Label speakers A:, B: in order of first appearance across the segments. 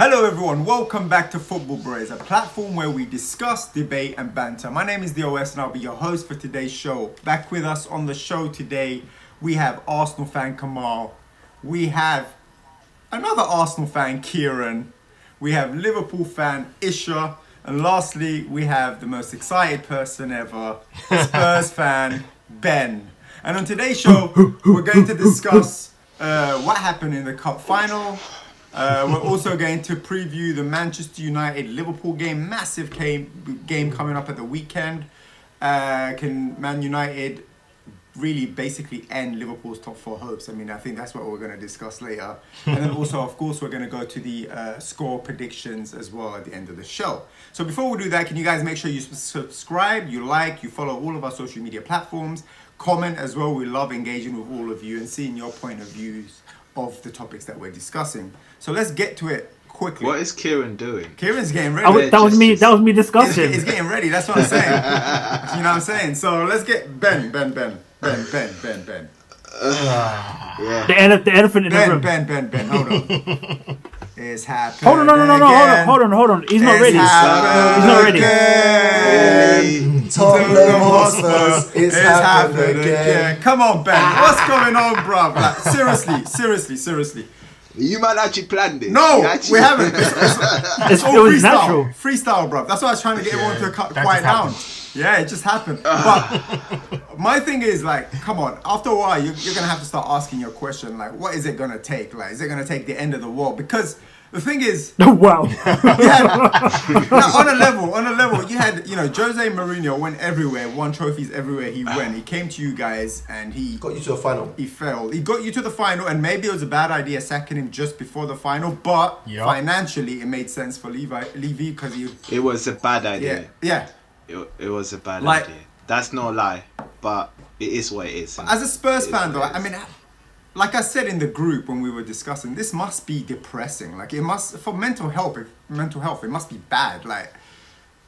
A: Hello everyone, welcome back to FOOTBALLBREHZ, a platform where we discuss, debate and banter. My name is DOS and I'll be your host for today's show. Back with us on the show today, we have Arsenal fan Kemal, we have another Arsenal fan Kieron, we have Liverpool fan Isha, and lastly we have the most excited person ever, Spurs fan Ben. And on today's show, we're going to discuss what happened in the cup final. We're also going to preview the Manchester United Liverpool game, massive game coming up at the weekend. Can Man United really basically end Liverpool's top four hopes? I mean, I think that's what we're going to discuss later. And then also, of course, we're going to go to the score predictions as well at the end of the show. So before we do that, can you guys make sure you subscribe, you like, you follow all of our social media platforms, comment as well. We love engaging with all of you and seeing your point of views of the topics that we're discussing. So let's get to it quickly.
B: What is Kieron doing?
A: Kieron's getting ready.
C: That was me discussing.
A: He's getting ready. That's what I'm saying. You know what I'm saying? So let's get Ben.
B: Yeah.
C: The elephant in the room.
A: Ben. Hold on. It's happening.
C: Hold on. He's not ready. He's not ready.
D: Tottenham Hotspurs, it's happened again.
A: Come on, Ben. What's going on, bruv? Like, seriously.
B: You might actually planned this.
A: No, we haven't. It's all
C: It was
A: freestyle.
C: natural.
A: Freestyle, bruv. That's why I was trying to get everyone to quiet down. Yeah, it just happened. But my thing is, like, come on. After a while, you're going to have to start asking your question, like, what is it going to take? Like, is it going to take the end of the world? Because the thing is...
C: Wow.
A: On a level, you had, Jose Mourinho went everywhere, won trophies everywhere he went. He came to you guys and he...
D: Got you to a final.
A: He failed. He got you to the final, and maybe it was a bad idea sacking him just before the final, but financially it made sense for Levy because he...
B: It was a bad idea.
A: Yeah.
B: It was a bad idea. That's no lie, but it is what it is.
A: As a Spurs fan, though, I mean, like I said in the group when we were discussing, this must be depressing. Like, it must, for mental health, it must be bad. Like,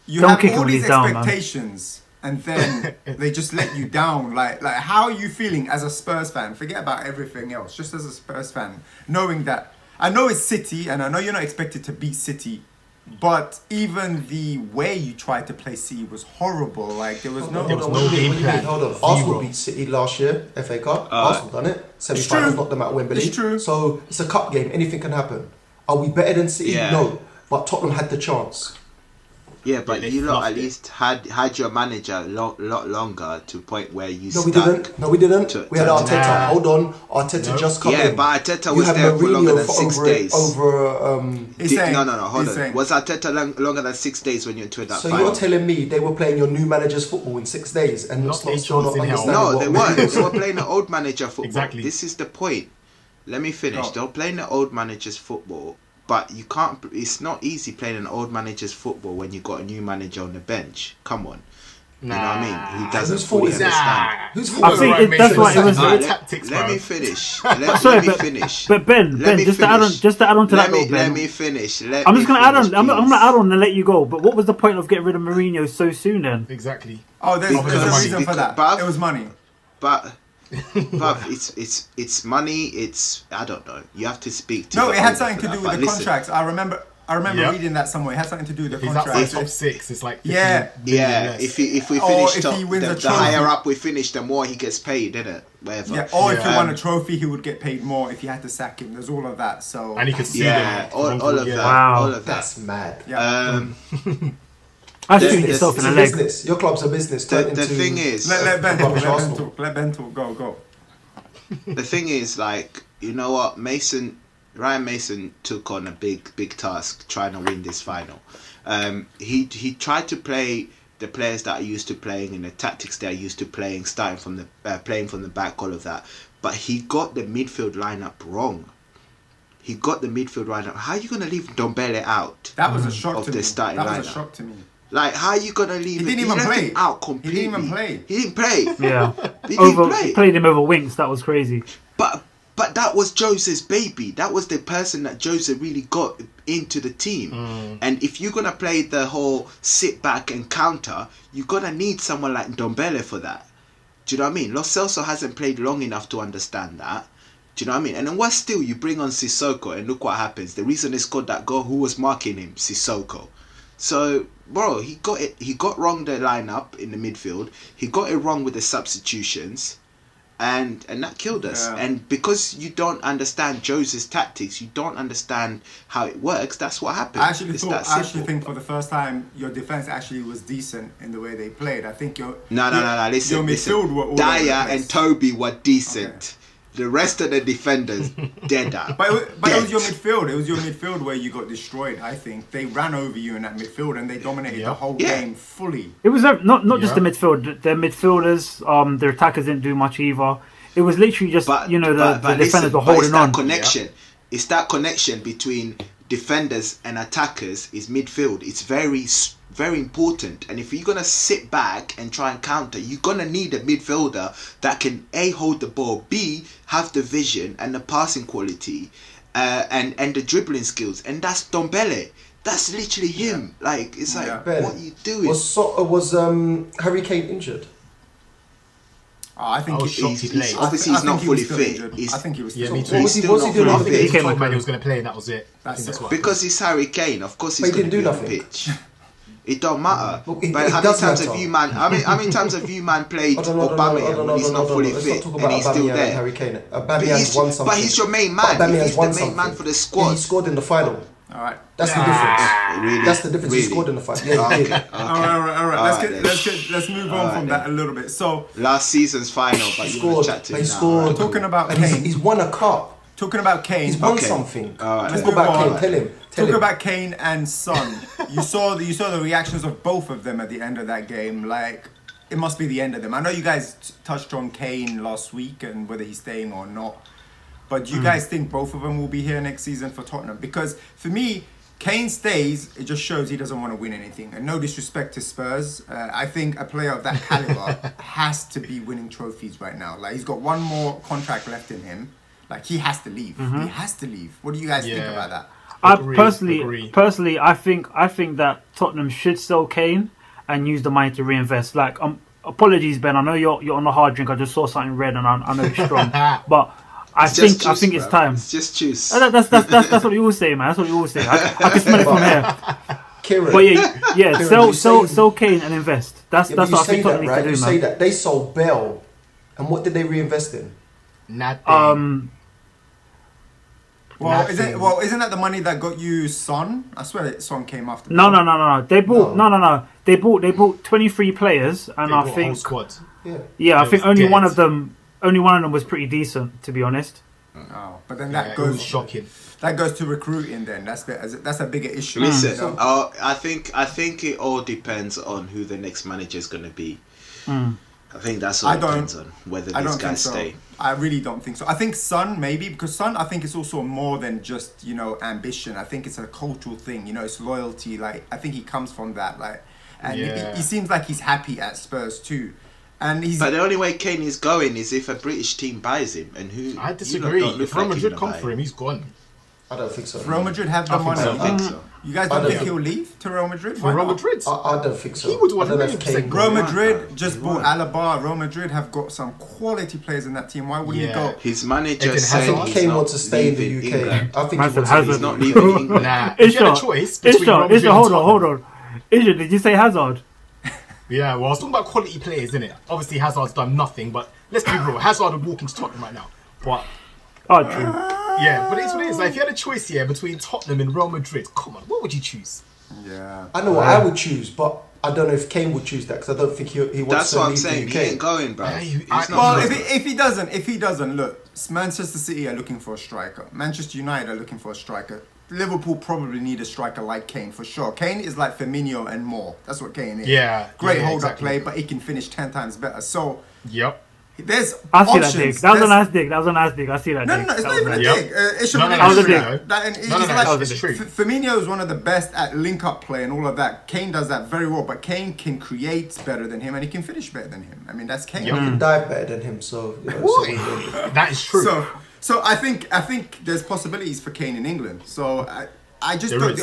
A: you have all these expectations, and then they just let you down. Like, how are you feeling as a Spurs fan? Forget about everything else. Just as a Spurs fan, knowing that, I know it's City, and I know you're not expected to beat City, but even the way you tried to play City was horrible. Like, there was no
D: game plan. Hold on. Arsenal beat City last year, FA Cup. Arsenal done it. Semi-finals, knocked them out Wembley.
A: It's true.
D: So it's a cup game. Anything can happen. Are we better than City?
B: Yeah.
D: No. But Tottenham had the chance.
B: Yeah, but you lot at least had your manager a lot longer to a point where you
D: No, we didn't. We had Arteta. Hold on. Arteta just come in.
B: Yeah, but Arteta was there for longer than 6 days. Hold on. Was Arteta longer than 6 days when you entered that final?
D: So you're telling me they were playing your new manager's football in 6 days and not understanding?
B: No, they weren't. They were playing the old manager football.
E: Exactly.
B: This is the point. Let me finish. They were playing the old manager's football. But you can't. It's not easy playing an old manager's football when you got a new manager on the bench. Come on, you know what I mean? He doesn't fully understand.
D: Who's
C: I think that's why it was.
B: Let me finish. Let me finish.
C: But Ben, just to add on to that.
B: Let me finish.
C: I'm just gonna add on. I'm gonna add on and let you go. But what was the point of getting rid of Mourinho so soon then?
E: Exactly.
A: Oh, there's a reason for that. It was money.
B: But it's money. It's, I don't know. You have to speak to.
A: No, it had something to do with the contracts. I remember reading that somewhere. It had something to do with the contracts.
E: He's outside top 6. It's like 15
B: yeah. If we finish top, the higher up we finish, the more he gets paid, isn't it? Whatever.
A: Yeah. Or if he won a trophy, he would get paid more if you had to sack him. There's all of that. So
E: and he could see
B: all of that.
C: Wow.
B: All of that.
D: That's mad.
A: Yeah.
C: I shoot yourself in the leg.
D: Business. Your club's a business.
B: The thing is,
A: let Ben talk. Let Ben talk. Go.
B: The thing is, like, you know what, Ryan Mason took on a big task trying to win this final. He tried to play the players that are used to playing and the tactics they're used to playing, starting from the playing from the back, all of that. But he got the midfield lineup wrong. How are you going to leave Ndombele out?
A: That was a shock
B: of
A: to
B: the
A: me.
B: starting
A: That
B: lineup?
A: was a shock to me.
B: Like, how are you going to leave him?
A: He didn't even play.
B: Him out completely.
A: He didn't even play.
B: He didn't play.
C: Yeah.
B: He didn't play.
C: He played him over Winks. That was crazy.
B: But that was Jose's baby. That was the person that Jose really got into the team. And if you're going to play the whole sit back and counter, you're going to need someone like Ndombele for that. Do you know what I mean? Lo Celso hasn't played long enough to understand that. Do Do you know what I mean? And then worse still, you bring on Sissoko and look what happens. The reason they scored that goal, who was marking him? Sissoko. So, bro, he got it. He got wrong the lineup in the midfield. He got it wrong with the substitutions, and that killed us.
A: Yeah.
B: And because you don't understand Jose's tactics, you don't understand how it works. That's what happened.
A: I actually
B: It's
A: thought.
B: that
A: I actually
B: simple.
A: think for the first time, your defense actually was decent in the way they played. I think your
B: No. Listen,
A: your midfield were all over the
B: Dyer
A: place.
B: and Toby were decent. The rest of the defenders, deader.
A: But it was your midfield. It was your midfield where you got destroyed. I think they ran over you in that midfield and they dominated the whole game fully.
C: It was not just the midfield. Their midfielders, their attackers didn't do much either. It was literally just the defenders were holding on.
B: Connection. It's that connection between defenders and attackers is midfield. It's very important. And if you're gonna sit back and try and counter, you're gonna need a midfielder that can A, hold the ball, B, have the vision and the passing quality, and the dribbling skills. And that's Dombele. That's literally him. Like it's like
D: Ben,
B: what you doing?
D: Was Harry Kane injured?
A: I think
B: obviously he's not fully fit.
A: I think he was.
E: Yeah,
A: still
E: me
A: injured.
E: too.
D: What was he doing?
E: I
D: on the
E: think
D: pitch?
E: he told man he was going to play and that was it. I think that's what
B: Because he's Harry Kane, of course he's
D: But he
B: going to
D: didn't
B: be
D: do
B: on the
D: nothing.
B: pitch. It don't matter.
D: Well,
B: But
D: it
B: how many
D: does
B: times
D: matter.
B: have you man? How many times have you man played Aubameyang when he's not fully
D: Let's
B: fit
D: not talk
B: and
D: about
B: he's still
D: Aubameyang and
B: there?
D: Harry Kane.
B: But
D: Aubameyang's won something.
B: he's your main man.
D: Aubameyang's
B: He's the
D: won
B: main
D: something.
B: man for the
D: He
B: squad.
D: scored in the final.
A: All right.
D: That's the difference.
B: Really?
D: That's the difference. He
B: Really?
D: scored in the final. Yeah, he did.
A: All right.
B: then.
A: Let's move on from that a little bit. So
B: Last season's final, but
D: He
B: you want
D: scored.
B: to chat to
D: He
B: him now,
D: scored.
B: right?
A: talking about
D: And
A: Kane.
D: he's won a cup.
A: Talking about Kane.
D: He's won
B: Okay.
D: something.
B: All right.
D: Let's
A: Let's
D: go back
A: move
D: Kane.
A: on.
D: Tell him.
A: Talk about Kane and Son. You saw the reactions of both of them at the end of that game. Like, it must be the end of them. I know you guys touched on Kane last week and whether he's staying or not. But do you guys think both of them will be here next season for Tottenham? Because for me, Kane stays, it just shows he doesn't want to win anything. And no disrespect to Spurs. I think a player of that caliber has to be winning trophies right now. Like, he's got one more contract left in him. Like, he has to leave. He has to leave. What do you guys think about that?
E: Agree.
C: Personally, I think that Tottenham should sell Kane and use the money to reinvest. Like, apologies, Ben. I know you're on a hard drink. I just saw something red, and I know it's strong. But I think it's time.
B: It's just juice.
C: That's what you always say, man. That's what you always say. I can smell it from here.
D: Kieron.
C: But yeah,
D: Kieron,
C: sell Kane and invest. That's what I think Tottenham needs to do,
D: You
C: man.
D: say that. They sold Bell. And what did they reinvest in?
E: Nothing.
A: Well, isn't that the money that got you Son? I swear that Son came after.
C: No. They bought no. They bought 23 players, and I
E: whole
C: think
E: squad.
C: I think only
E: dead.
C: one of them was pretty decent, to be honest.
A: Oh, but then
E: Yeah,
A: that
E: it was
A: goes
E: shocking.
A: that goes to recruiting. Then that's a bigger issue.
B: Listen,
A: So-
B: I think it all depends on who the next manager is going to be. I think that's all depends on whether
A: I
B: these
A: don't think
B: guys
A: so.
B: stay.
A: I really don't think so. I think Son maybe, because Son I think it's also more than just ambition. I think it's a cultural thing. It's loyalty. Like, I think he comes from that. Like, and he seems like he's happy at Spurs too. And
B: But the only way Kane is going is if a British team buys him, and who?
E: I
B: you
E: disagree.
B: lot don't look
E: If Real
B: like
E: Madrid
B: you're
E: come
B: gonna
E: for
B: buy
E: him, he's gone.
D: I don't think so.
A: Real Madrid have the
E: I think
A: money.
B: I don't think so.
A: You guys
D: I
A: don't
D: don't
A: think
D: think-
A: he'll leave to Real Madrid?
E: For
A: Why
E: Real
A: not?
E: Madrid.
D: I don't think so.
E: He would want
D: I don't know if
E: 100%
D: Kane
E: go.
A: Real
E: Yeah,
A: Madrid just bought Alaba. Real Madrid have got some quality players in that team. Why wouldn't he go?
B: His manager
E: Eden
B: said
E: Hazard.
B: he's
D: Kane
B: not
D: wants to stay in the
B: leaving
D: UK.
B: England.
D: I think he
C: Massive
D: wants to
C: Hazard.
B: He's not leaving England.
E: Nah, if you had a choice between Real Madrid
C: Isha,
E: and
C: hold
E: Tottenham.
C: on. Isha, did you say Hazard?
E: Yeah, well, I was talking about quality players, innit? Obviously, Hazard's done nothing, but let's be real. Hazard would walk into Tottenham right now. But
C: Oh, true.
E: yeah, but it's what it is. Like, if you had a choice here between Tottenham and Real Madrid, come on, what would you choose?
A: Yeah.
D: I know what I would choose, but I don't know if Kane would choose that because I don't think he wants
B: That's
D: to
B: what I'm
D: leave
B: saying.
D: the
B: He
D: UK.
B: ain't going, bro.
E: Yeah,
B: He's
E: I-
B: not
A: Well,
B: going.
A: if he doesn't, look, Manchester City are looking for a striker. Manchester United are looking for a striker. Liverpool probably need a striker like Kane for sure. Kane is like Firmino and more. That's what Kane is.
E: Yeah,
A: Great
E: yeah,
A: hold-up
E: exactly.
A: play, but he can finish 10 times better. So
E: Yep.
A: there's
C: I see
A: options.
C: that dig. That was a
A: There's-
C: nice dig. I see that
A: No,
C: dig.
A: it's
C: That
A: not
C: was
A: even a
C: nice.
E: Yep.
A: dig. It should
E: No,
A: be
E: no,
C: was a dig.
E: It's true.
A: Firmino is one of the best at link-up play and all of that. Kane does that very well, but Kane can create better than him and he can finish better than him. I mean, that's Kane.
E: Yep.
D: He can dive better than him, so.
E: That is true.
A: So I think there's possibilities for Kane in England. So I just
E: There
A: don't,
E: is.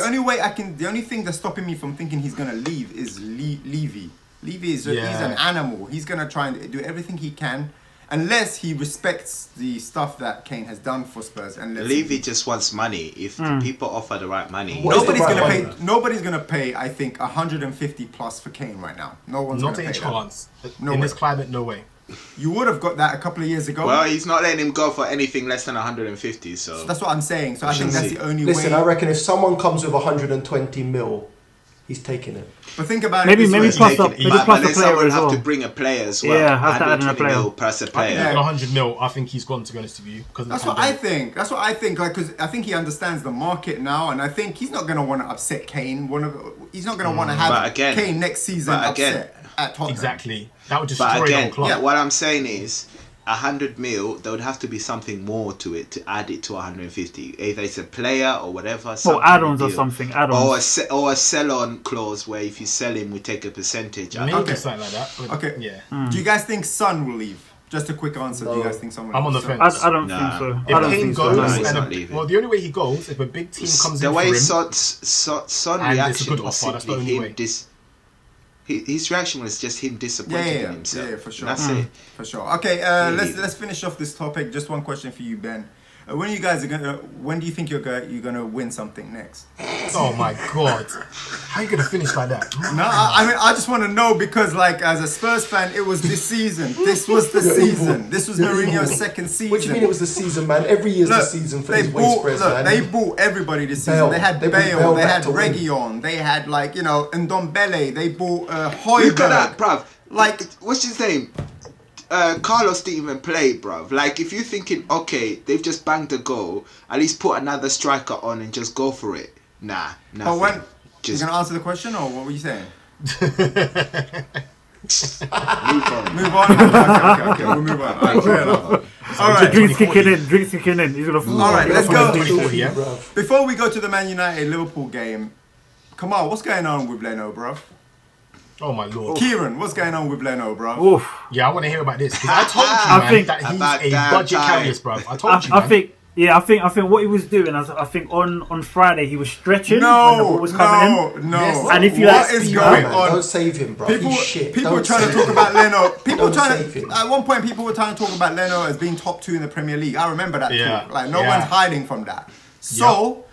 A: the only thing that's stopping me from thinking he's gonna leave is Levy. Levy is he's an animal. He's gonna try and do everything he can. unless he respects the stuff that Kane has done for Spurs. And
B: Levy just wants money. If the people offer the right money,
D: What is the
A: nobody's
D: right
A: gonna
D: money?
A: pay. Nobody's gonna pay. I think 150 plus for Kane right now. No one's
E: Not
A: gonna
E: a
A: pay
E: chance.
A: No
E: In
A: way.
E: this climate, no way.
A: that. You would have got that a couple of years ago.
B: well, he's not letting him go for anything less than 150. So
A: That's what I'm saying. So I think
B: shall
A: that's
B: see.
A: the only
D: Listen,
A: way.
D: I reckon if someone comes with 120 mil, he's taking it.
A: But think about
C: Maybe-
A: it. this
C: maybe
A: way.
B: he's
C: plus
B: taking
C: the-
B: it.
C: maybe
B: But
C: plus the
B: then
C: player
B: someone
C: as
B: have
C: well.
B: to bring a player as well.
C: Yeah, have to add in a
B: 120
C: player.
B: mil plus a
E: I
B: player.
E: think 100 mil, I think he's gone, to be honest with you. Because
A: That's what I think. That's what I think. Like, because I think he understands the market now, and I think he's not gonna want to upset Kane. He's not gonna want to have
B: But again-
A: Kane next season
B: but again-
A: upset at Tottenham.
E: Exactly. That would destroy
B: But
E: the whole
B: again,
E: club.
B: what I'm saying is 100 mil, there would have to be something more to it to add it to 150. Either it's a player or whatever.
C: Or add-ons or something. Add-ons.
B: Or a sell-on clause where if you sell him, we take a percentage.
E: Maybe
A: Okay.
E: something like that. But
A: Okay.
E: Yeah.
A: Do you guys think Son will leave? Just a quick answer. Do you guys think Son will
E: I'm
A: leave?
E: on the
A: Son?
E: fence.
C: I don't
B: Nah.
C: think so.
E: If
C: I don't
E: Kane
C: think
E: goes,
C: so.
B: Nah, he's
E: and
B: not leaving.
E: well, the only way he goes, if a big team comes
B: The
E: in for
B: way
E: him,
B: Son
E: And it's a
B: reaction
E: good
B: was
E: offer, that's the
B: simply
E: only
B: him
E: way.
B: his reaction was just him disappointed in himself.
A: Yeah, for sure.
B: That's it.
A: For sure. Okay,
B: Really.
A: let's finish off this topic. Just one question for you, Ben. When you guys are gonna, when do you think you're gonna win something next?
E: oh my god, how are you gonna finish like that?
A: No, I mean I just want to know because like as a Spurs fan, it was this season. This was the season. This was
D: You're
A: Mourinho's
D: evil.
A: second season.
D: What do you mean it was the season, man? Every year's the
A: Look,
D: season for
A: they
D: these
A: bought,
D: Spurs,
A: look,
D: man.
A: they bought everybody this season.
D: Bale.
A: They had
D: They bought
A: Bale,
D: Bale
A: they
D: back
A: had
D: to win.
A: Reguilon, they had like Ndombele, they bought
B: Look at
A: Højbjerg.
B: that, bruv.
A: Like
B: What's his name? Carlos didn't even play, bruv. Like, if you're thinking, okay, they've just banged a goal, at least put another striker on and just go for it. Nah, nothing.
A: But when
B: Just
A: you gonna answer the question or what were you saying?
B: move on.
A: Move on. Okay, we'll move on. Alright, fair enough. All right.
C: Drinks kicking in. Drinks kicking in. He's gonna.
A: All right, let's go.
E: 2040, yeah?
D: Bruv.
A: Before we go to the Man United Liverpool game, Kemal, what's going on with Leno, bro?
E: Oh my lord.
A: Kieron, what's going on with Leno, bro?
C: Oof.
E: Yeah, I want to hear about this because I told you,
C: I
E: man,
C: think-
E: that
B: About
E: he's a
B: damn
E: budget
B: time.
E: carrier, bruv. I told you,
C: I
E: man.
C: think. Yeah, I think what he was doing. I think on Friday he was stretching when the ball
A: No,
C: was coming in.
A: no.
E: Yes.
C: And if you
A: What
C: like-
A: is
E: You're
A: going
E: right,
A: on?
D: Don't save him, bro.
A: People,
D: He's shit.
A: people
D: Don't
A: trying to
D: save
A: talk
D: him.
A: about Leno. People
D: Don't
A: trying
D: save
A: to.
D: him.
A: At one point, people were trying to talk about Leno as being top 2 in the Premier League. I remember that
E: Yeah,
A: talk. Like no
E: yeah.
A: one's hiding from that. So,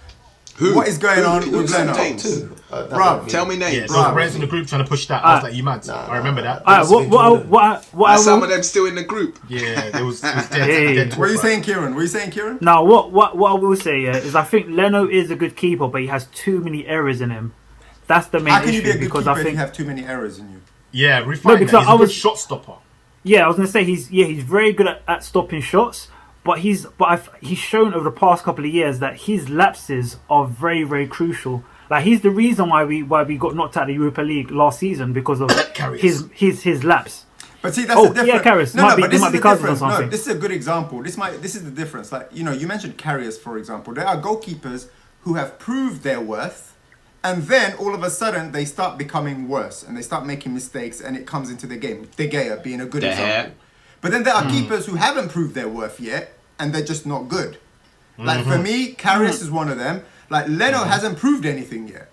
B: Who?
A: what is going on
B: Who's
A: with Leno?
B: names?
D: Too. That
A: Bruv,
D: won't mean-
B: Tell me
E: Yeah,
B: names.
E: so
A: Bruv.
E: Brehz in the group trying to push that. I was like, you mad?
D: Nah,
E: I remember
D: nah,
E: that.
D: nah.
C: Alright, what I
B: Are some
C: will.
B: of them still in the group?
E: Yeah, it was dead.
C: Hey.
E: dead talk,
A: What are you
E: bruv.
A: saying, Kieron? What are you saying, Kieron?
C: Now, what I will say is I think Leno is a good keeper, but he has too many errors in him. That's the main
A: How can you
C: issue
A: be a good
C: because
A: keeper
C: I
A: if
C: think
A: you have too many errors in you?
E: Yeah, refining
C: No,
E: that.
C: because
E: He's
C: I
E: a good
C: was-
E: shot stopper.
C: I was gonna say he's very good at stopping shots, but he's shown over the past couple of years that his lapses are very, very crucial. Like he's the reason why we got knocked out of the Europa League last season because of
E: Carriers.
C: his lapse.
A: But see, that's
C: Oh,
A: the difference.
C: yeah, Karras.
A: No,
C: Might
A: no,
C: be-
A: but
C: there
A: this
C: might
A: is
C: be
A: the
C: cousins or
A: difference. No,
C: something.
A: this is a good example. This is the difference. Like you mentioned carriers, for example. There are goalkeepers who have proved their worth, and then all of a sudden they start becoming worse and they start making mistakes, and it comes into the game. De Gea being a good
B: De Gea.
A: example. But then there are keepers who haven't proved their worth yet, and they're just not good. Like for me, Karius is one of them. Like Leno hasn't proved anything yet.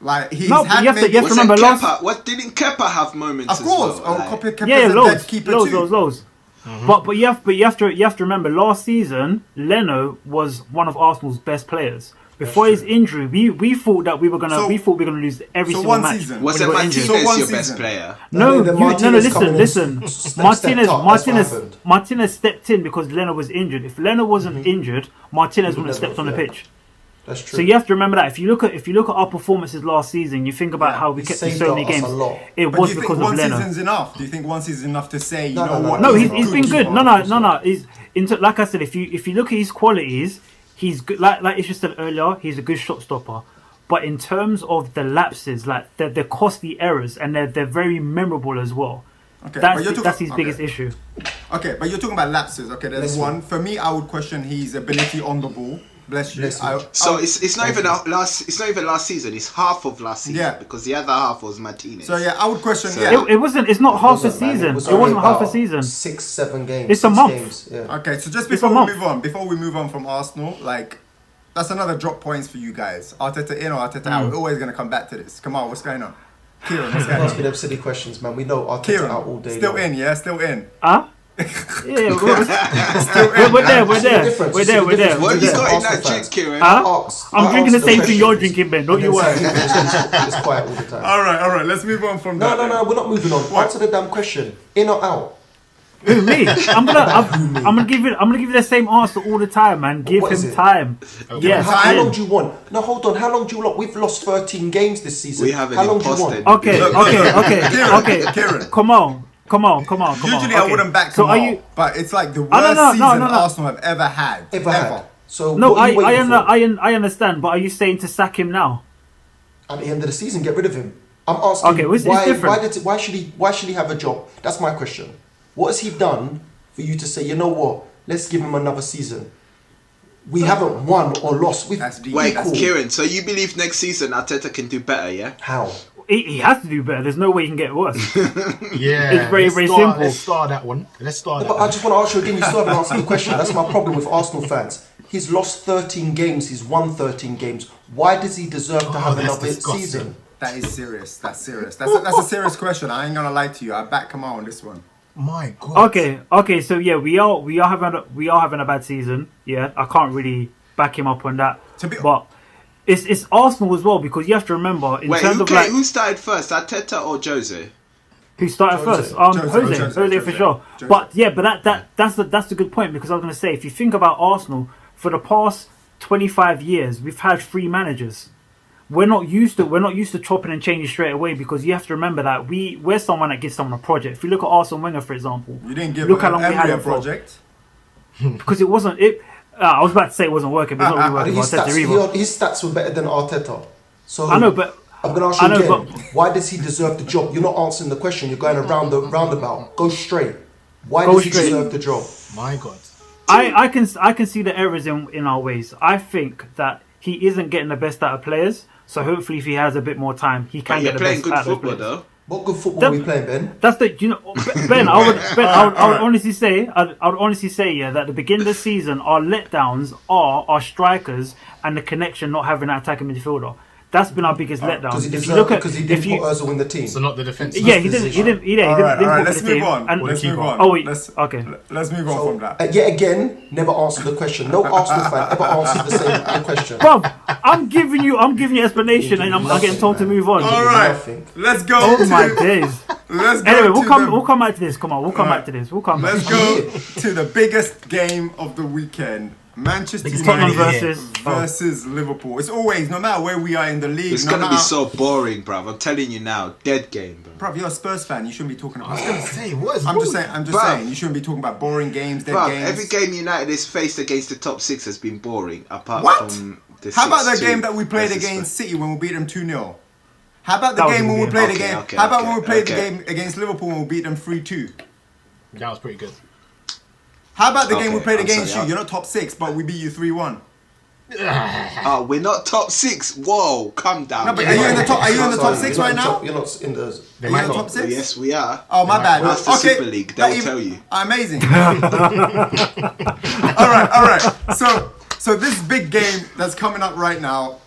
A: Like he's
C: No, but
A: had
C: you have to-
A: maybe.
C: you have to
B: Wasn't
C: remember last-
B: Kepa? What didn't Kepa have moments?
A: Of course,
B: as well? Like,
A: Kepa's
C: Yeah,
A: a dead
C: loads,
A: keeper
C: loads,
A: too.
C: loads. But you have to remember last season Leno was one of Arsenal's best players. Before his injury, we thought that we were gonna lose every
A: So
C: single
A: one
C: match.
A: season.
B: wasn't
C: when they were injured.
B: Martinez
A: So one
B: your best
A: season.
B: player?
C: No,
D: then
C: listen.
D: stepped up, that's what
C: Martinez stepped in because Leno was injured. If Leno wasn't injured, Martinez wouldn't have stepped on the pitch.
D: That's true.
C: So you have to remember that. If you look at our performances last season, you think about
A: Yeah.
C: how we
D: He
C: kept in
D: saved
C: so many
D: us a
C: games.
D: lot.
C: It
A: But
C: was
A: do you
C: because
A: think
C: of
A: one
C: Leno.
A: season's enough? Do you think one season's enough to say, you
D: No,
A: know
D: no,
A: what?
C: No,
D: he's
C: he's
D: a
C: been good.
D: keeper.
C: No. Like I said, if you look at his qualities, he's good. Like Isha said earlier, he's a good shot stopper. But in terms of the lapses, like they're costly errors, and they're very memorable as well.
A: Okay, but you're
C: That's
A: talking-
C: his biggest issue.
A: Okay, but you're talking about lapses. Okay, there's
D: Listen.
A: one. For me, I would question his ability on the ball. Bless you.
D: Listen.
B: So it's not even it's not even last season. It's half of last season
A: Yeah.
B: because the other half was Martinez.
A: So yeah, I would question.
B: So-
A: Yeah.
C: It wasn't. It's not half a
D: Wasn't, man.
C: season.
D: was
C: It
D: only
C: wasn't half a
D: about
C: season.
D: 6-7 games.
C: It's a
D: 6
C: month.
D: Games, yeah.
A: Okay, so just
C: It's a
A: before we
C: month.
A: move on from Arsenal, like that's another drop points for you guys. Arteta in or Arteta out. We're always gonna come back to this. Come on, what's going on? Kieron, what's going
D: Ask me
A: on?
D: them silly questions, man. We know Arteta out all
A: Kieron,
D: day
A: still
D: long.
A: in, yeah, still in.
C: Huh? Yeah, we're there.
D: What
B: you got in that drink, Kieron?
C: I'm drinking the same thing you're drinking, Ben. Don't you worry.
D: It's quiet all the time.
A: All right. Let's move on from that.
D: No, we're not moving on. Answer the damn question. In or out?
C: Who, me? I'm gonna give you the same answer all the time, man. Give him time. Yes.
D: How long do you want? No, hold on. How long do you want? We've lost 13 games this season.
B: We haven't
D: How long do you
B: imposted.
D: want?
C: Okay.
A: Kieron.
C: Come on.
A: Usually I wouldn't back
C: So
A: Kemal, but it's like the worst season Arsenal have ever had.
D: Ever. So
C: No,
D: what are you waiting for?
C: I understand, but are you saying to sack him now?
D: At the end of the season, get rid of him. I'm asking.
C: Okay, it's different.
D: Why should he have a job? That's my question. What has he done for you to say, you know what? Let's give him another season. We haven't won or lost.
A: That's deep.
B: Wait, Kieron, so you believe next season Arteta can do better, yeah?
D: How?
C: He has to do better. There's no way he can get worse.
E: Yeah,
C: It's very simple.
E: Let's start that one.
D: But I just want to ask you again. You still haven't answered the question. That's my problem with Arsenal fans. He's lost 13 games. He's won 13 games. Why does he deserve to have another season?
A: That is serious. That's a serious question. I ain't gonna lie to you. I back Kemal on this one.
E: My God.
C: Okay. So yeah, we are having a bad season. Yeah, I can't really back him up on that. But it's Arsenal as well, because you have to remember in terms of
B: who started first, Arteta or Jose?
C: Who started first? Jose for sure.
A: Jose.
C: But that's a good point, because I was going to say, if you think about Arsenal, for the past 25 years, we've had 3 managers. We're not used to chopping and changing straight away, because you have to remember that we're someone that gives someone a project. If you look at Arsene Wenger, for example,
A: you didn't give
C: how long we had
A: a project
C: because it wasn't. I was about to say it wasn't working, but it's not really working.
D: His stats were better than Arteta. So
C: I know, but
D: I'm going to ask you again. Why does he deserve the job? You're not answering the question. You're going around the roundabout. Go straight. Why does he deserve the job?
E: My God.
C: I can see the errors in our ways. I think that he isn't getting the best out of players. So hopefully, if he has a bit more time, he can get the best out of those players.
B: Though.
D: What good football are we playing, Ben?
C: That's the Ben. I would honestly say, that the beginning of the season, our letdowns are our strikers and the connection not having that attacking midfielder. That's been our biggest letdown.
D: Because he didn't put Ozil in the team.
E: So not the defense.
C: Yeah, he didn't. All
A: right. Let's move on.
C: Oh wait. Okay.
A: Let's move on from that.
D: Yet again, never answered the question. No Arsenal fan ever answers the same question.
C: Bro, I'm giving you explanation, and I'm getting told to move on.
A: All right. Let's go.
C: Oh my days.
A: Let's go.
C: Anyway, we'll come back to this. Come on, we'll come back to this.
A: Let's go to the biggest game of the weekend. Manchester
C: Tottenham
A: United versus Liverpool. It's always, no matter where we are in the league.
B: It's gonna be so boring, bruv. I'm telling you now, dead game, bruv.
A: Bruv, you're a Spurs fan. You shouldn't be talking about.
E: I was gonna say, what is?
A: I'm just saying. You shouldn't be talking about boring games, dead games.
B: Every game United has faced against the top 6 has been boring, apart from the 6-2.
A: How about the game that we played against City when we beat them 2-0? How about the game when we played when we played the game against Liverpool when we beat them 3-2?
E: That was pretty good.
A: How about the game we played against you? You're not top 6, but we beat you 3-1.
B: Oh, we're not top 6. Whoa, calm down.
A: No, but are you in the top? Are you in the top 6 right now?
D: You're not in the.
A: Are you in the top 6?
B: Yes, we are.
A: Oh, my bad.
B: That's the Super League. They'll tell you.
A: Amazing. All right. So this big game that's coming up right now.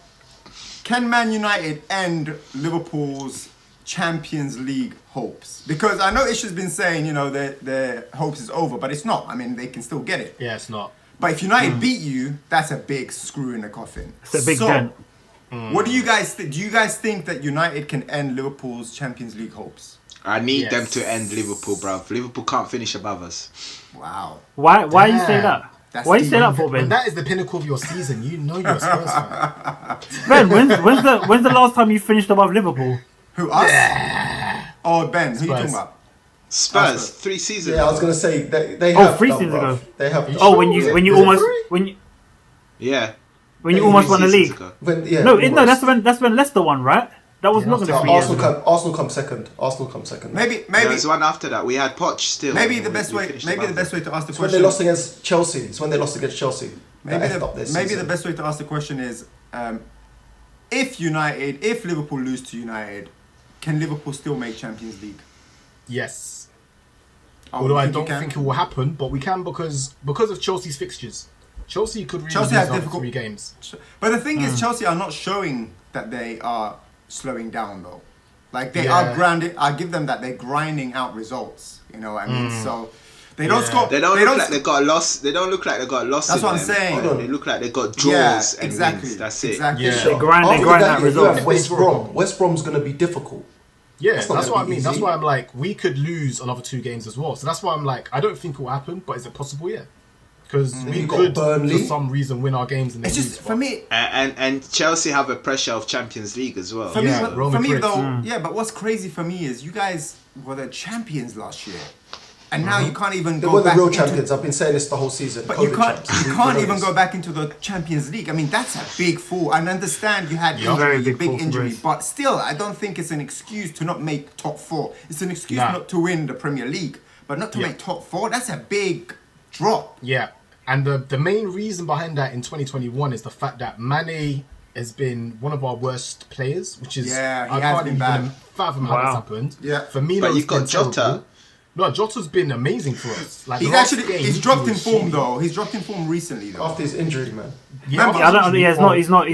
A: Can Man United end Liverpool's Champions League hopes? Because I know Isha's been saying, their hopes is over, but it's not. I mean, they can still get it.
E: Yeah, it's not.
A: But if United beat you, that's a big screw in the coffin.
C: It's a big dent.
A: What do you guys think? Do you guys think that United can end Liverpool's Champions League hopes?
B: I need them to end Liverpool, bruv. Liverpool can't finish above us.
A: Wow.
C: Why you say that? Why you say that for, Ben?
E: When that is the pinnacle of your season, you know you're a Spurs fan.
C: Ben, when's the last time you finished above Liverpool?
A: Who, us? Oh, Ben, who are you talking about?
B: Spurs, 3 seasons ago.
D: Yeah, I was going to say, they have
C: 3
D: done,
C: seasons ago.
D: They have done.
C: Oh, when you almost won the league. That's when Leicester won, right? That was not going to 3 years ago.
D: Arsenal come second.
A: Maybe
B: there's one after that. We had Poch still.
A: Maybe the best way to ask the question.
D: When they lost against Chelsea.
A: Maybe the best way to ask the question is, if Liverpool lose to United, can Liverpool still make Champions League?
E: Yes.
A: Oh,
E: although I don't think it will happen, but we can because of Chelsea's fixtures. Chelsea could really lose after 3 games.
A: But the thing is, Chelsea are not showing that they are slowing down, though. Like, they are grinding. I give them that. They're grinding out results. You know what I mean? So, They don't score.
B: They don't look like they got a loss. They don't look like they got a loss.
A: That's
B: in
A: what I'm
B: them.
A: saying.
B: They look like they got draws and
A: exactly.
B: wins. That's it.
A: Exactly.
E: Yeah.
C: They grind that result.
D: West Brom. West Brom's going to be difficult.
E: Yeah,
D: That's
E: that's
D: not
E: what I
D: gonna be
E: mean. That's
D: easy.
E: why I'm like, we could lose another 2 games as well. So that's why I'm like, I don't think it will happen, but is it possible? Yeah. Because we
D: you got
E: could,
D: Burnley.
E: for some reason, win our games and then
A: It's
E: lose.
A: just for me.
B: And Chelsea have a pressure of Champions League as well.
A: For
E: Yeah,
A: me, but,
E: Roman
A: for me
E: Crits.
A: though, yeah. But what's crazy for me is you guys were the champions last year, and now you can't even
D: They
A: go
D: were the
A: back
D: real
A: into-
D: champions. I've been saying this the whole season.
A: But you
D: COVID
A: can't,
D: champs.
A: you
D: We
A: can't
D: know
A: even
D: this.
A: go back into the Champions League. I mean, that's a big fall. And understand you had
C: Very
A: injury,
C: big
A: big
C: fall for
A: injury,
C: Brehz.
A: but still, I don't think it's an excuse to not make top 4. It's an excuse
E: Nah.
A: not to win the Premier League, but not to
E: Yeah.
A: make top 4. That's a big drop.
E: Yeah, and the main reason behind that in 2021 is the fact that Mane has been one of our worst players, which is
A: Yeah, he
E: I
A: has
E: can't
A: been
E: even
A: bad.
E: fathom how
C: Wow.
E: that's happened.
A: Yeah.
E: Firmino's
B: But you've got
E: been
B: Jota.
E: terrible. No, Jota's been amazing for us. Like
A: He's
E: the last
A: actually
E: game,
A: he's
E: he
A: dropped in
E: was
A: form
E: shitty.
A: though. He's dropped in form recently though.
D: After his injury, man.
E: Yeah,
A: Remember-
C: Yeah, I don't. Yeah, he's not. He's not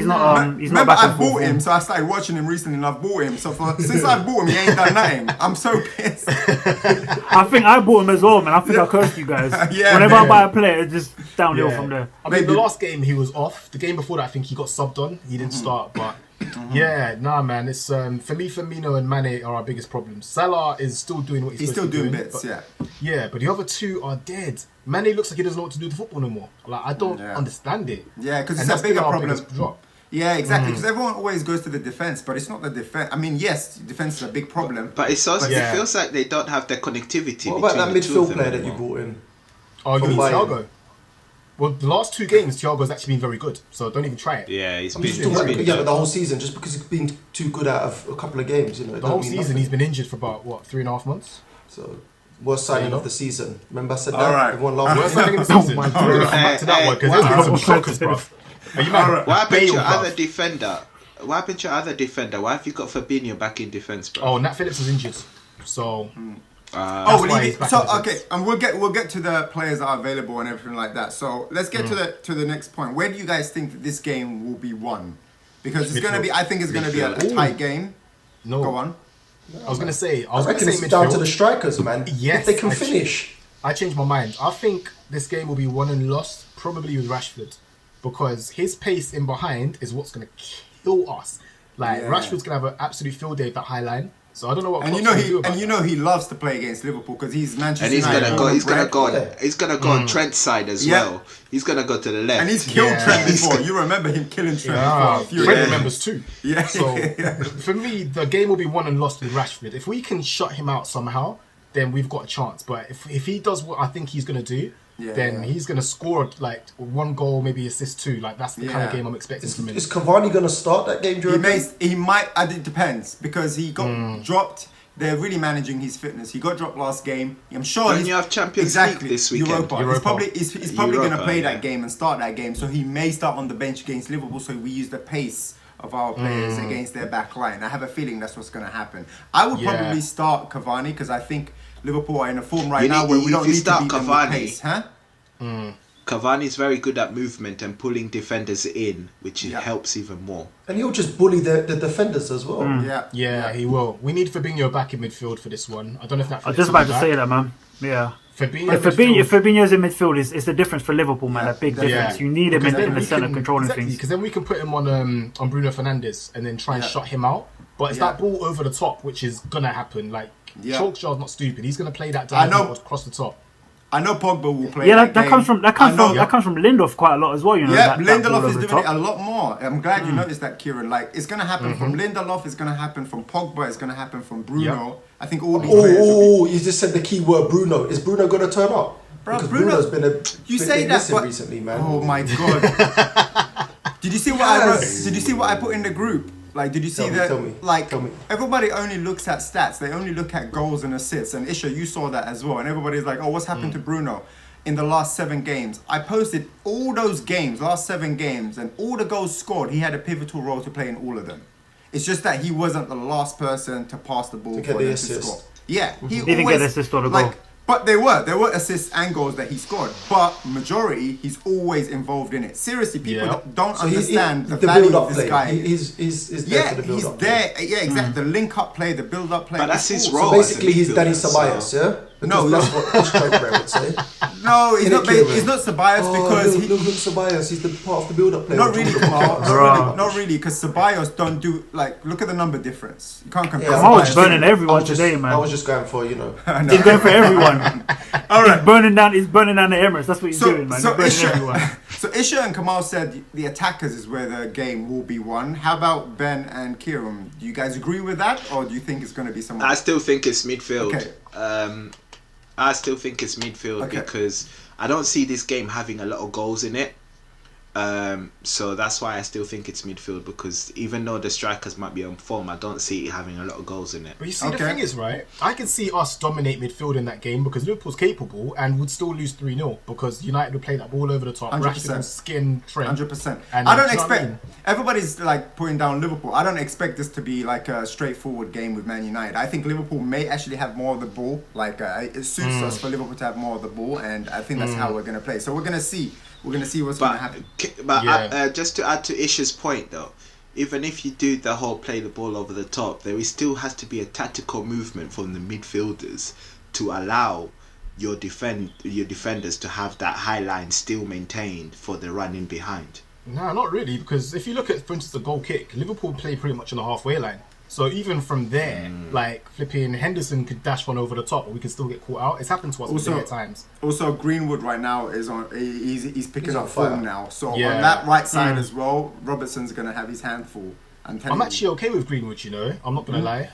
A: Remember,
C: back
A: I
C: and forth
A: bought him,
C: form.
A: so I started watching him recently, and I've bought him. So since I bought him, he ain't done nothing. I'm so pissed.
C: I think I bought him as well, man. I think I cursed you guys.
A: Yeah,
C: Whenever
A: man.
C: I buy a player, it's just downhill
E: Yeah.
C: from there.
E: I mean,
A: Maybe.
E: the last game he was off. The game before that, I think he got subbed on. He didn't start, but yeah, nah, man. It's for me, Firmino and Mane are our biggest problems. Salah is still doing what he's
A: He's still
E: supposed to be
A: doing bits,
E: but-
A: yeah.
E: Yeah, but the other 2 are dead. Mane looks like he doesn't know what to do with the football no more. Like I don't
A: Yeah.
E: understand it.
A: Yeah, 'cause
E: And
A: it's a
E: that's been
A: bigger
E: our
A: problem.
E: biggest drop.
A: Yeah, exactly. Because everyone always goes to the defense, but it's not the defense. I mean, yes, defense is a big problem.
B: But it's also,
E: Yeah.
B: it feels like they don't have the connectivity
D: What
B: between
D: about that
B: the two of
D: midfield
B: them
D: player that you
B: anymore.
D: brought in?
E: Oh, you
D: From
E: mean
D: Bayern.
E: Thiago? Well, the last 2 games, Thiago's actually been very good. So don't even try it.
B: Yeah, he's
D: I'm
B: been.
D: just
B: He's
D: talking about
B: been
D: the whole season, just because he's been too good out of a couple of games. You know, it
E: The whole
D: don't mean
E: season,
D: nothing.
E: he's been injured for about what 3.5 months.
D: So, worst signing
E: know.
D: of the season. Remember I said that?
A: All right.
D: Everyone laughed.
E: Worst signing of the season.
C: my
E: We're gonna come back to that one because there's been some shockers, bro. Are you mad?
B: What happened to
E: Bale,
B: your
E: bruv.
B: other defender? What happened to your other defender? Why have you got Fabinho back in defence, bro?
E: Oh, Nat Phillips is injured. So
A: Oh,
E: why
A: well,
E: he's back
A: so
E: in the
A: okay,
E: defense.
A: and we'll get to the players that are available and everything like that. So let's get to the next point. Where do you guys think that this game will be won? Because it's going to be, I think it's going to be a
B: Midfield.
A: tight game.
E: no,
A: Go on.
E: I was gonna say,
D: I reckon it's down to the strikers, man.
E: Yes,
D: If they can
E: I-
D: finish.
E: I changed my mind. I think this game will be won and lost, probably with Rashford, because his pace in behind is what's gonna kill us. Like
A: Yeah.
E: Rashford's gonna have an absolute field day at that high line. So I don't know what.
A: And
E: Klopp's gonna do about that.
A: he loves to play against Liverpool because he's Manchester
B: And he's
A: United.
B: gonna go.
A: born
B: He's
A: and
B: gonna
A: bred.
B: go. On,
D: Yeah.
B: he's gonna go on Trent's side as
A: Yeah.
B: well. He's gonna go to the left.
A: And he's killed
E: Yeah.
A: Trent before. You remember him killing Trent
E: Yeah,
A: before a few
E: Trent
A: years.
E: remembers too.
A: Yeah.
E: So for me, the game will be won and lost with Rashford. If we can shut him out somehow, then we've got a chance. But if he does what I think he's gonna do,
A: Yeah,
E: then
A: yeah.
E: he's gonna score like 1 goal, maybe assist 2. Like that's the kind
A: Yeah.
E: of game I'm expecting from him.
D: Is Cavani going to start that game,
A: He
D: during
A: he might. It depends because he got dropped. They're really managing his fitness. He got dropped last game. I'm sure.
B: When
A: he's-
B: you have Champions
A: exactly,
B: League this weekend.
A: Europa. He's probably going to
B: Europa,
A: play
B: yeah.
A: that game and start that game. So he may start on the bench against Liverpool. So we use the pace of our players against their back line. I have a feeling that's what's going to happen. I would
E: Yeah.
A: probably start Cavani because I think Liverpool are in a form right
B: You
A: now
B: need-
A: where we
B: if
A: don't
B: you
A: need to
B: start
A: beat them
B: Cavani-
A: with pace, huh?
B: Cavani's very good at movement and pulling defenders in, which
A: Yeah.
B: helps even more.
D: And he'll just bully the defenders as well.
A: Yeah.
E: Yeah, he will. We need Fabinho back in midfield for this one. I don't know if that.
C: I was just about to say that, man. Yeah.
E: Fabinho.
C: If Fabinho's in midfield, it's the difference for Liverpool, man.
A: Yeah,
C: a big
A: definitely.
C: difference. You need him in the
E: we
C: centre
E: can-
C: controlling
E: exactly,
C: things.
E: because then we can put him on Bruno Fernandes and then try and
A: Yeah.
E: shut him out. But it's
A: Yeah.
E: that ball over the top which is gonna happen. Like
A: Yeah.
E: Solskjaer's not stupid. He's gonna play that
A: I
E: down
A: know.
E: across the top.
A: I know Pogba will play.
C: Yeah,
A: that
C: that
A: game.
C: comes from
A: I know-
C: that comes from Lindelof quite a lot as well. You know.
A: Yeah,
C: that ball
A: Lindelof
C: over
A: is
C: the
A: doing it
C: top.
A: a lot more. I'm glad you noticed that, Kieron. Like, it's going to happen from Lindelof, it's going to happen from Pogba, it's going to happen from Bruno. I think all these players will be...
D: Oh, you just said the key word, Bruno. Is Bruno going to turn up?
A: Bro,
D: Because
A: Bruno-
D: Bruno's been
A: You
D: been
A: say that,
D: missing
A: but...
D: recently, man.
A: Oh, my God. Did you see what I wrote?
D: Yes.
A: Did you see what I put in the group? Like, did you see
D: Tell me,
A: that?
D: tell me,
A: Like,
D: tell me.
A: everybody only looks at stats. They only look at goals and assists. And Isha, you saw that as well. And everybody's like, oh, what's happened to Bruno in the last 7 games? I posted all those games, last 7 games, and all the goals scored. He had a pivotal role to play in all of them. It's just that he wasn't the last person to pass the ball
D: To
A: for
D: get the
A: them
D: assist.
A: to score. Yeah, he
C: didn't
A: always,
C: get the assist or the goal.
A: But there were assists and goals that he scored. But majority, he's always involved in it. Seriously, people
E: Yeah.
A: that don't
D: So
A: understand the
D: the
A: value
D: build-up
A: of this
D: play.
A: guy.
D: He's there
A: Yeah,
D: for the
A: he's
D: build-up
A: there. Yeah, exactly. The link-up play, the build-up play.
B: But that's
A: it's
B: his
A: all-
B: role.
D: So basically, he's Danny
B: midfielder,
D: Ceballos, yeah?
A: No,
D: that's what this joke would say.
A: No, he's not.
D: Kieron?
A: He's not Ceballos because
D: look Ceballos. He's the part of the build-up player.
A: not really, Kemal,
C: Bro.
A: not really, because Ceballos don't do like. Look at the number difference. You can't compare.
D: Yeah,
C: Kemal was
A: Ceballos.
C: burning everyone
D: just,
C: today, man.
D: I was just going for,
C: He's going for everyone.
A: All right.
C: He's burning down the Emirates. That's what he's doing, man. He's burning everyone.
A: So Isha and Kemal said the attackers is where the game will be won. How about Ben and Kieron? Do you guys agree with that, or do you think it's going to be someone?
B: I still think it's midfield.
A: Okay.
B: I still think it's midfield because I don't see this game having a lot of goals in it. So that's why I still think it's midfield, because even though the strikers might be on form, I don't see it having a lot of goals in it.
E: But you see, the thing is, right, I can see us dominate midfield in that game because Liverpool's capable and would still lose 3-0 because United would play that ball over the top.
A: 100%.
E: Rashford will skin Trent.
A: 100%.
E: And
A: I don't
E: do you know what I
A: expect.
E: mean?
A: Everybody's like putting down Liverpool. I don't expect this to be like a straightforward game with Man United. I think Liverpool may actually have more of the ball. Like it suits us for Liverpool to have more of the ball, and I think that's how we're going to play. So we're going to see. We're going to see what's going to happen.
B: But just to add to Isha's point, though, even if you do the whole play the ball over the top, there still has to be a tactical movement from the midfielders to allow your defenders to have that high line still maintained for the run in behind.
E: No, not really, because if you look at, for instance, the goal kick, Liverpool play pretty much on the halfway line. So even from there, like flipping Henderson could dash one over the top, but we can still get caught out. It's happened to us
A: Also-
E: many times.
A: Also, Greenwood right now is on. He's picking up
D: on fire.
A: form now. So
E: Yeah.
A: on that right side as well, Robertson's going to have his handful.
E: I'm actually okay with Greenwood, you know. I'm not gonna lie.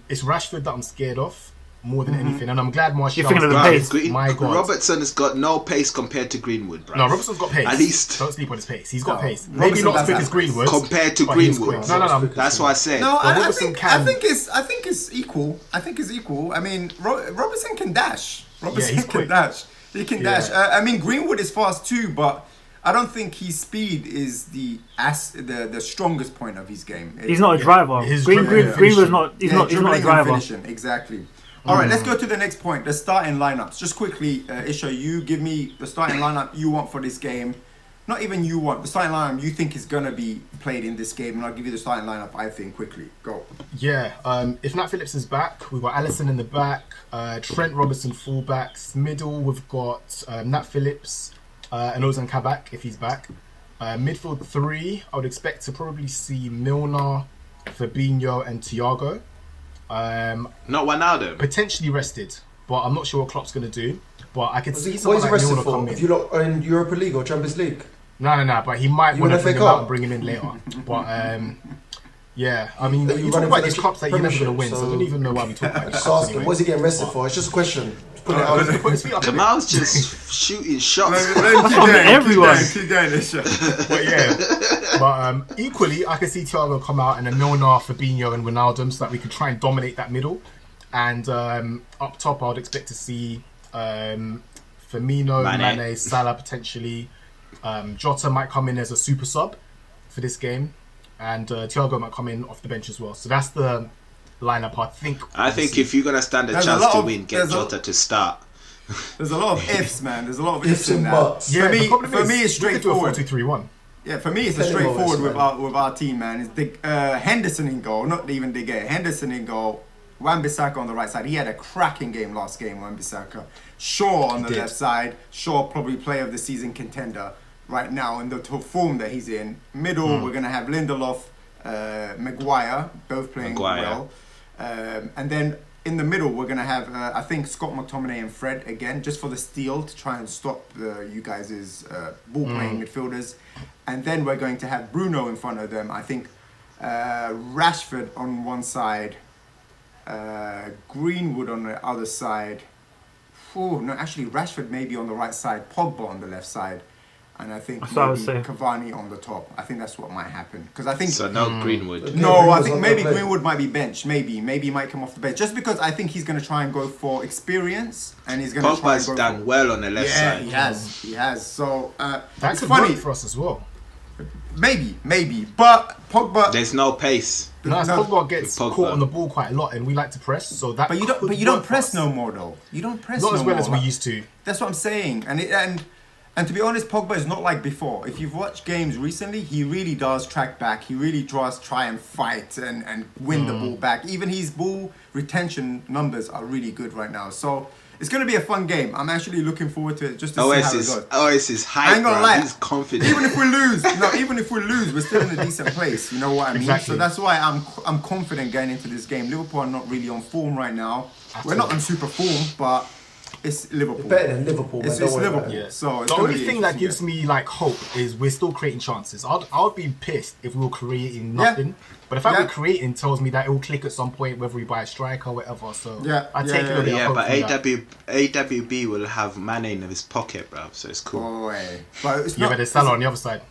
E: It's Rashford that I'm scared of more than anything, and I'm glad Martial.
C: You're thinking of the
B: Bro,
C: pace.
E: My God.
B: Robertson has got no pace compared to Greenwood, bro.
E: No, Robertson's got pace.
B: At least
E: Don't sleep on his pace. He's got
A: No,
E: pace.
A: Robertson
E: Maybe not as
A: does
E: quick
A: have
E: as Greenwood.
B: compared to
E: but he's
B: Greenwood.
E: quick. No.
B: That's what I said.
A: No, I
E: Robertson
A: think I think it's equal. I mean, Robertson can dash. Robertson
E: he's
A: can
E: quick.
A: dash. He can
E: Yeah.
A: dash. I mean, Greenwood is fast too, but I don't think his speed is the strongest point of his game.
C: He's not a driver.
E: His
C: Greenwood's
E: dribbling
C: not. He's not a
A: dribbling and
C: driver.
A: finishing, exactly. All right, let's go to the next point. The starting lineups. Just quickly, Isha, you give me the starting lineup you want for this game. Not even you want the starting lineup you think is gonna be played in this game, and I'll give you the starting lineup I think quickly. Go.
E: Yeah, if Nat Phillips is back, we've got Alisson in the back, Trent Robertson fullbacks. Middle, we've got Nat Phillips and Ozan Kabak if he's back. Midfield three, I would expect to probably see Milner, Fabinho, and Thiago.
B: Not Wijnaldum.
E: Potentially rested, but I'm not sure what Klopp's going to do. But I could see
D: What
E: someone
D: is he
E: like
D: rested
E: Milner
D: for?
E: come
D: If
E: in.
D: you lot are in Europa League or Champions League?
E: No, but he might
D: You
E: want to
D: want
E: bring
D: FA
E: him out
D: Cup?
E: and bring him in later. But yeah, I mean,
D: Are you
E: you talk
D: running
E: about
D: for
E: these
D: the
E: clubs that you're never going to win,
D: Premiership,
E: so I don't even know why we talk about these
D: Just
E: clubs
D: asking,
E: anyway.
D: what is he getting rested for? It's just a question. Put it out there.
E: Put his feet up a bit.
B: Kamal's just shooting shots.
C: Everyone.
A: Keep going, Isha.
E: But yeah, but equally, I could see Thiago come out and then Milner, Fabinho, and Wijnaldum, so that we could try and dominate that middle. And up top, I'd expect to see Firmino, Mane, Salah potentially. Jota might come in as a super sub for this game, and Thiago might come in off the bench as well. So that's the lineup I think.
B: If you're gonna stand a
A: There's a
B: chance
A: lot
B: to
A: of-
B: win, get
A: there's a-
B: Jota to start.
A: There's a lot of ifs, man. There's a lot of ifs
D: Ifs
A: in
D: and
A: that.
D: buts.
E: Yeah,
A: For me,
E: the problem
A: for me, it's
E: we could do a
A: straightforward.
E: 4-2-3-1.
A: Yeah, for me, it's
D: Depending on
A: straightforward
D: what's
A: with our team, man. It's the Henderson in goal, not even De Gea. Henderson in goal. Wan-Bissaka on the right side. He had a cracking game last game, Wan-Bissaka. Shaw on the
D: did.
A: left side. Shaw probably player of the season contender right now in the form that he's in. Middle, we're going to have Lindelof, Maguire, both playing well. And then in the middle, we're going to have, I think, Scott McTominay and Fred again, just for the steal to try and stop you guys' ball-playing midfielders. And then we're going to have Bruno in front of them. I think Rashford on one side, Greenwood on the other side. Oh, no, actually, Rashford maybe on the right side, Pogba on the left side. And I think
C: That's what I would
A: maybe
C: say.
A: Cavani on the top. I think that's what might happen. Because I think...
B: So no Greenwood.
A: No, I
D: Greenwood's
A: think
D: not
A: maybe
D: gonna play.
A: Greenwood might be benched. Maybe he might come off the bench. Just because I think he's going to try and go for experience. And he's going to try and
B: Pogba's
A: go
B: done
A: for...
B: well on the left
A: Yeah,
B: side.
A: he has. So,
E: That
A: it's
E: could
A: funny.
E: work for us as well.
A: Maybe. But Pogba...
B: There's no pace.
E: No,
A: No,
E: Pogba gets
B: Pogba.
E: caught on the ball quite a lot, and we like to press. So that.
A: But you don't.
E: could
A: But you don't
E: work for
A: press
E: us.
A: no more though. You don't press
E: Not
A: no
E: as well
A: more.
E: as we used to.
A: That's what I'm saying. And to be honest, Pogba is not like before. If you've watched games recently, he really does track back. He really does try and fight and win the ball back. Even his ball retention numbers are really good right now. So It's going to be a fun game. I'm actually looking forward to it just to see how it goes.
B: OS is hype,
A: I ain't gonna
B: bro.
A: lie.
B: He's confident.
A: Even if we lose, we're still in a decent place. You know what I mean?
E: Exactly.
A: So that's why I'm confident going into this game. Liverpool are not really on form right now. We're not on super form, but it's Liverpool.
D: Better than Liverpool, man.
A: It's
D: Don't worry
A: Liverpool.
D: about it.
E: Yeah.
A: So it's
E: The
A: gonna
E: only
A: be
E: thing that
A: interesting
E: gives me like hope is we're still creating chances. I'd be pissed if we were creating nothing. But the fact we're creating tells me that it will click at some point, whether we buy a striker or whatever. So I take a little bit of hope
B: but
E: from that.
B: AWB will have Mane in his pocket, bro. So it's cool.
A: Boy. But it's
E: Yeah,
A: not,
E: but there's Salah on the other side.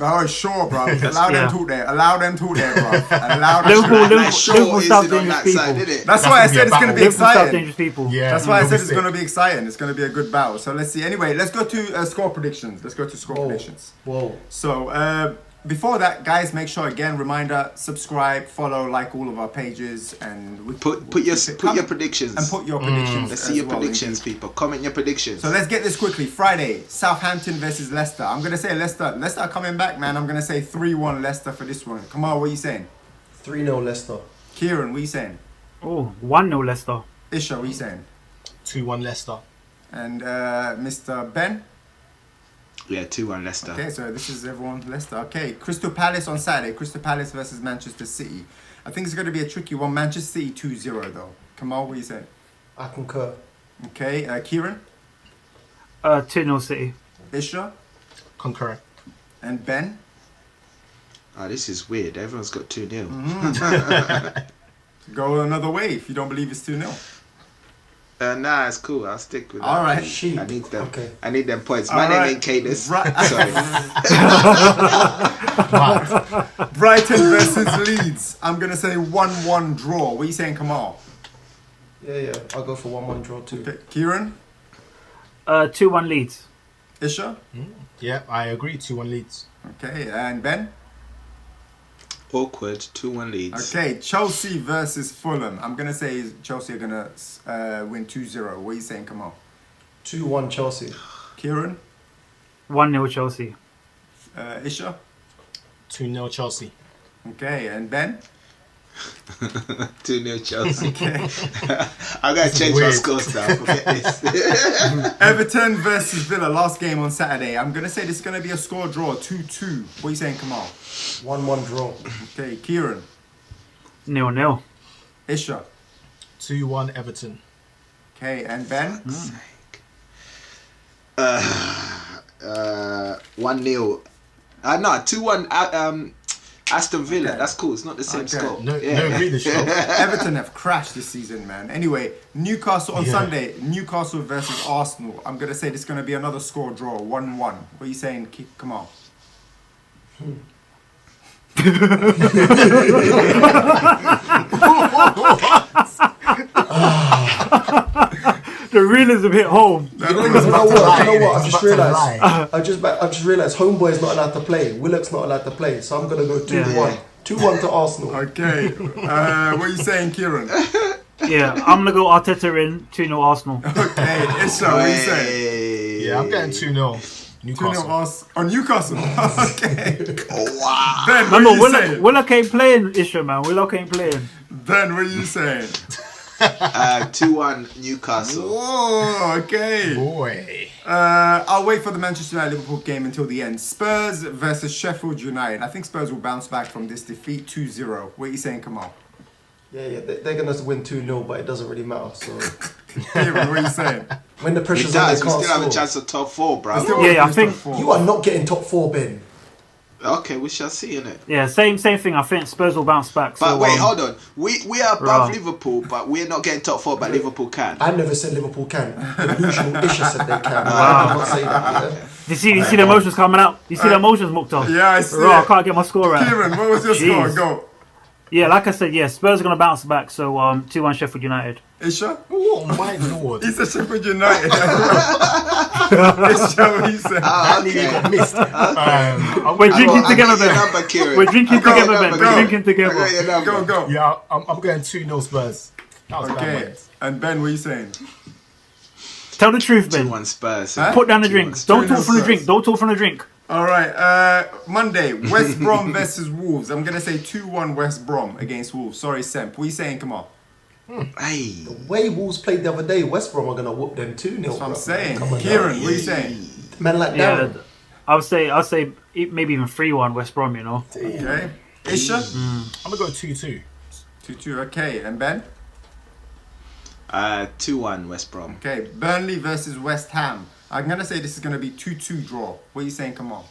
A: Oh, sure, bro. Allow them talk there. Allow them talk there, bro. Allow them
C: Liverpool,
A: talk.
C: Liverpool
B: is
C: stop
B: it on
C: dangerous
B: that
C: people.
B: side, isn't it?
A: That's why I
E: gonna be
A: said
E: a
A: it's going to
E: battle.
A: be
C: Liverpool stop
A: exciting.
C: dangerous people.
E: Yeah,
A: That's why I said
E: it'll
A: it's
E: be
A: going to
E: sick.
A: be exciting. It's going to be a good battle. So let's see. Anyway, let's go to score predictions. Let's go to score predictions.
D: Whoa.
A: So before that, guys, make sure again, reminder, subscribe, follow, like all of our pages, and
B: Put your predictions.
A: and put your predictions.
B: Let's see
A: as
B: your
A: well,
B: predictions, people. Comment your predictions.
A: So let's get this quickly. Friday, Southampton versus Leicester. I'm gonna say Leicester. Leicester are coming back, man. I'm gonna say 3-1 Leicester for this one. Kamal, what are you saying?
D: 3-0 Leicester.
A: Kieron, what are you saying?
C: Oh, 1-0 Leicester.
A: Isha, what are you saying?
E: 2-1 Leicester.
A: And Mr. Ben?
B: Yeah, 2-1 Leicester.
A: Okay, so this is everyone Leicester. Okay, Crystal Palace on Saturday. Crystal Palace versus Manchester City. I think it's going to be a tricky one. Manchester City 2-0 though. Kamal, what are you saying?
D: I concur.
A: Okay, Kieran?
C: 2-0 City.
A: Isha?
E: Concur.
A: And Ben?
B: Oh, this is weird. Everyone's got 2-0.
A: Go another way if you don't believe it's 2-0.
B: Nah, it's cool. I'll stick with that.
A: All right.
D: Sheep.
B: I need them.
D: Okay.
B: I need them points.
A: All
B: My
A: right.
B: name ain't Kadus.
A: Right.
B: Sorry.
A: Brighton versus Leeds. I'm going to say 1-1 draw. What are you saying, Kamal?
D: Yeah. I'll go for 1-1 draw too.
A: Okay, Kieran?
C: 2-1 Leeds.
A: Isha?
E: Yeah, I agree. 2-1 Leeds.
A: Okay, and Ben?
B: Awkward. 2-1 Leeds.
A: Okay, Chelsea versus Fulham. I'm going to say Chelsea are going to win 2-0. What are you saying, Kamal?
D: 2-1 Chelsea.
A: Kieran?
C: 1-0 Chelsea.
A: Isha?
E: 2-0 Chelsea.
A: Okay, and Ben?
B: 2-0 Chelsea.
A: Okay.
B: I'm going to change my
E: weird.
B: scores now. Forget this.
A: Everton versus Villa, last game on Saturday. I'm going to say this is going to be a score draw, 2-2. What are you saying, Kamal?
D: 1-1 draw.
A: Okay, Kieran?
C: 0-0.
A: Isha?
E: 2-1 Everton.
A: Okay, and Ben?
B: 1-0. No, 2-1 Aston Villa.
A: Okay.
B: That's cool. It's not the same
A: Okay.
B: score.
E: No agree this show.
A: Everton have crashed this season, man. Anyway, Newcastle on Sunday. Newcastle versus Arsenal. I'm going to say this is going to be another score draw, 1-1. What are you saying, Kamal?
C: The realism hit home.
D: You know what? I just realised.
E: lie.
D: I just realised Homeboy's not allowed to play. Willock's not allowed to play. So I'm gonna go 2-1.
C: Yeah.
D: 2-1 to Arsenal.
A: Okay. What are you saying, Kieran?
C: Yeah, I'm going to go Arteta in, 2-0 Arsenal.
A: Okay, Isha, what are you saying?
E: Yeah, I'm getting 2-0
A: 2-0
E: Newcastle.
A: on Newcastle. Okay.
B: Wow.
A: Ben, what
C: No,
A: are you saying?
C: Willock ain't playing, Isha, man. Willock ain't playing.
A: Ben, what are you saying?
B: 2-1 Newcastle.
A: Whoa, okay.
E: Boy.
A: I'll wait for the Manchester United Liverpool game until the end. Spurs versus Sheffield United. I think Spurs will bounce back from this defeat 2-0. What are you saying, Kamal?
D: Yeah. They're gonna win 2-0, but it doesn't really matter. So
A: Kieran, what are you saying?
D: when the
B: It
D: pressure's on,
B: does.
D: they
B: We
D: can't
B: still have a
D: score.
B: chance of top 4, bro.
A: Still
C: Yeah, I
A: win
C: think-
A: top four.
D: You are not getting top 4, Ben.
B: Okay, we shall see, innit?
C: Yeah, same thing. I think Spurs will bounce back.
B: But
C: So,
B: wait, hold on. We are above
C: Right.
B: Liverpool, but we're not getting top 4, but Liverpool can.
D: I never said Liverpool can. Delusional Isha said they can. I did not say that. Yeah?
C: You see the emotions coming out? You see the emotions, Mukhtar?
A: Yeah, I see
C: Right, I
A: it.
C: can't get my score right.
A: Kieran, what was your score?
C: Jeez.
A: Go.
C: Yeah, like I said, yeah, Spurs are going to bounce back. So 2-1 Sheffield United.
A: Isha?
E: Oh my lord.
A: He said Sheffield United. Isha, what are you saying?
E: I nearly got missed.
C: We're drinking together,
B: I got your
C: Ben.
B: number, Kieran.
C: We're drinking
B: I got your
C: together, Ben.
B: number,
C: We're
B: go.
C: drinking
B: I got
C: together.
B: your number.
A: Go, go.
E: Yeah, I'm going 2-0 Spurs. That was bad,
A: Okay.
E: man.
A: And Ben, what are you saying?
C: Tell the truth, Ben.
B: 2-1 Spurs.
A: Huh?
C: Put down the drink.
B: 2-1
C: Don't
A: Spurs.
C: talk from the drink. Don't talk from the drink.
A: All right. Monday, West Brom versus Wolves. I'm going to say 2-1 West Brom against Wolves. Sorry, Semp. What are you saying, Kamal?
B: Hey.
D: The way Wolves played the other day, West Brom are going to whoop them 2-0.
A: That's what I'm saying.
D: Come on,
A: Kieron,
D: now.
A: what are you saying?
D: Man like
C: Yeah,
D: Darren.
C: I'll say maybe even 3-1 West Brom. You know.
A: Okay. Isha?
E: I'm gonna go 2-2.
A: 2-2. Okay. And Ben?
B: 2-1 West Brom.
A: Okay. Burnley versus West Ham. I'm going to say this is going to be 2-2 draw. What are you saying? Come on.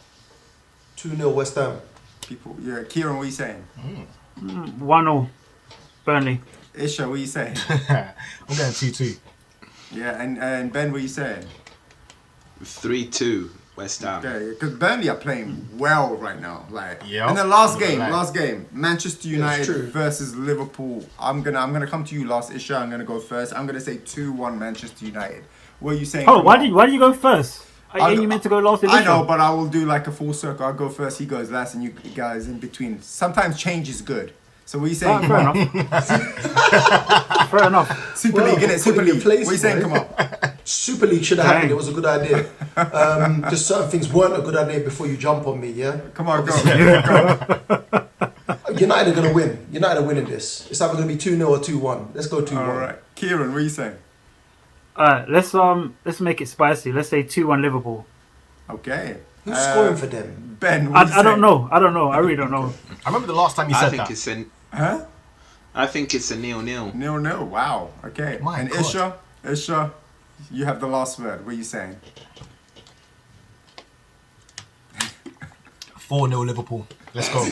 D: 2-0 West Ham.
A: People. Yeah. Kieron, what are you saying?
C: 1-0 Burnley.
A: Isha, what are you saying?
E: I'm going 2-2.
A: Yeah. And Ben, what are you saying?
B: 3-2 West Ham.
A: Okay, because Burnley are playing well right now. Like,
E: Yeah.
A: and the last game, Manchester
D: Yeah,
A: United
D: it's true.
A: versus Liverpool. I'm gonna come to you last, Isha. I'm gonna go first. I'm gonna say 2-1 Manchester United. What are you saying?
C: Oh, why did you go first?
A: I'll
C: You meant to go last.
A: I know, but I will do like a full circle. I'll go first. He goes last, and you guys in between. Sometimes change is good. So what are you saying?
C: Fair enough. Fair enough.
A: Super League, innit? Super
D: put it in
A: League.
D: place,
A: What are you saying?
D: boy.
A: Come on.
D: Super League should have happened.
C: Dang.
D: It was a good idea. Just certain things weren't a good idea before you jump on me, yeah?
A: Come on, go.
D: United are going to win. United are winning this. It's either going to be 2-0 or 2-1. Let's go 2-1.
A: All right, Kieron, what are you saying?
C: Let's make it spicy. Let's say 2-1 Liverpool.
A: Okay.
D: Who's scoring for them?
A: Ben, what are you
C: I don't
A: saying?
C: know. I don't know. I really don't know.
E: I remember the last time you
B: I
E: said
B: think
E: that.
B: it's a
A: Huh?
B: I think it's a 0-0.
A: 0-0. Wow. Okay.
E: My
A: and
E: God.
A: Isha, you have the last word. What are you saying?
E: 4-0 Liverpool. Let's go.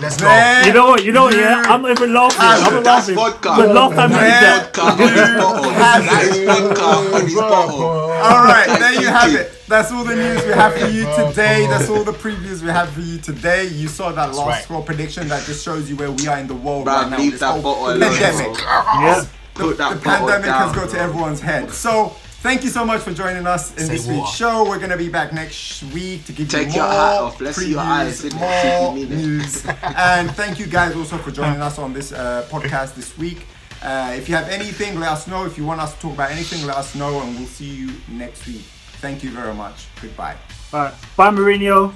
E: Let's go.
A: Man,
C: You know what? Yeah, I'm not even laughing. I'm not
B: That's
C: laughing.
B: vodka.
C: The last time you did that.
B: Vodka on his bottle. That is vodka on his bottle.
A: all right, there you have it. That's all the news we have for you today. That's all the previews we have for you today. You saw that last
E: right.
A: score prediction. That just shows you where we are in the world
B: Bruh,
A: right now.
B: leave
A: This
B: that
A: whole
B: bottle alone,
A: pandemic.
B: bro.
C: Yeah.
B: Put that
A: The
B: bottle
A: pandemic
B: down,
A: has got to
B: bro.
A: everyone's head. So thank you so much for joining us in
E: Say
A: this week's
E: what?
A: show. We're gonna be back next week to give
B: Take
A: you
B: your
A: more
B: hat off. Let's see your eyes,
A: previews,
B: innit?
A: more
B: See if you mean it.
A: news. And thank you guys also for joining us on this podcast this week. If you have anything, let us know. If you want us to talk about anything, let us know, and we'll see you next week. Thank you very much. Goodbye.
C: All right. Bye, Mourinho.